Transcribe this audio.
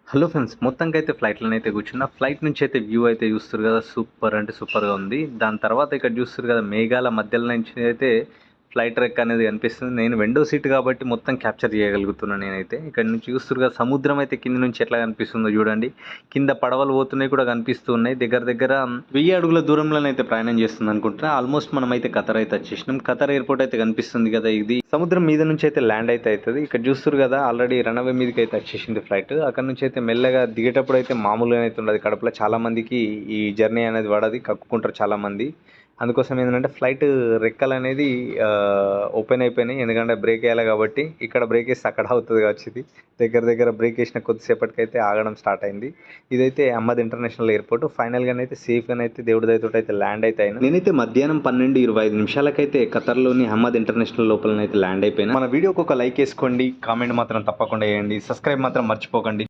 Hello friends, మొత్తానికైతే ఫ్లైట్‌లోనైతే కూర్చున్నా. Flight నుంచి అయితే వ్యూ అయితే చూస్తుర్రు కదా! సూపర్ అంటే సూపర్‌గా ఉంది. దాని తర్వాత ఇక్కడ చూస్తుర్రు కదా! మేఘాల మధ్యలో నుంచి అయితే ఫ్లైట్ రెక్ అనేది కనిపిస్తుంది. నేను విండో సీట్ కాబట్టి మొత్తం క్యాప్చర్ చేయగలుగుతున్నా నేనైతే. ఇక్కడ నుంచి చూస్తుర్రు కదా! సముద్రం అయితే కింద నుంచి ఎట్లా కనిపిస్తుందో చూడండి. కింద పడవలు పోతున్నాయి కూడా కనిపిస్తూ ఉన్నాయి. దగ్గర దగ్గర 1000 అడుగుల దూరంలోనైతే ప్రయాణం చేస్తుంది అనుకుంటా. ఆల్మోస్ట్ మనమైతే ఖతర్ అయితే వచ్చేసినాం. ఖతర్ ఎయిర్‌పోర్ట్ అయితే కనిపిస్తుంది కదా! ఇది సముద్రం మీద నుంచి అయితే ల్యాండ్ అయితే అవుతది. ఇక్కడ చూస్తుర్రు కదా! ఆల్రెడీ రన్‌వే మీదకి అయితే వచ్చేసింది ఫ్లైట్. అక్కడ నుంచి అయితే మెల్లగా దిగేటప్పుడు అయితే మామూలుగానే అయితే ఉండదు. కడుపులో చాలా మందికి ఈ జర్నీ అనేది పడది. కక్కుకుంటారు చాలామంది. అందుకోసం ఏంటంటే ఫ్లైట్ రెక్కలనేది ఓపెన్ అయిపోయినాయి. ఎందుకంటే బ్రేక్ వేయాలి కాబట్టి. ఇక్కడ బ్రేక్ వేస్తే అక్కడ అవుతది కావచ్చు ఇది. దగ్గర దగ్గర బ్రేక్ వేసిన కొద్దిసేపటికైతే ఆగడం స్టార్ట్ అయింది. ఇదైతే అహ్మద్ ఇంటర్నేషనల్ ఎయిర్‌పోర్ట్. ఫైనల్‌గానైతే సేఫ్‌గానైతే దేవుడి దయతోటి ల్యాండ్ అయితే అయినా. నేనైతే మధ్యాహ్నం 12:25 నిమిషాలకైతే ఖతర్‌లోని అహ్మద్ ఇంటర్నేషనల్ లోపలనైతే ల్యాండ్ అయిపోయినా. మన వీడియోకి ఒక లైక్ వేసుకోండి. కామెంట్ మాత్రం తప్పకుండా చేయండి. సబ్స్క్రైబ్ మాత్రం మర్చిపోకండి.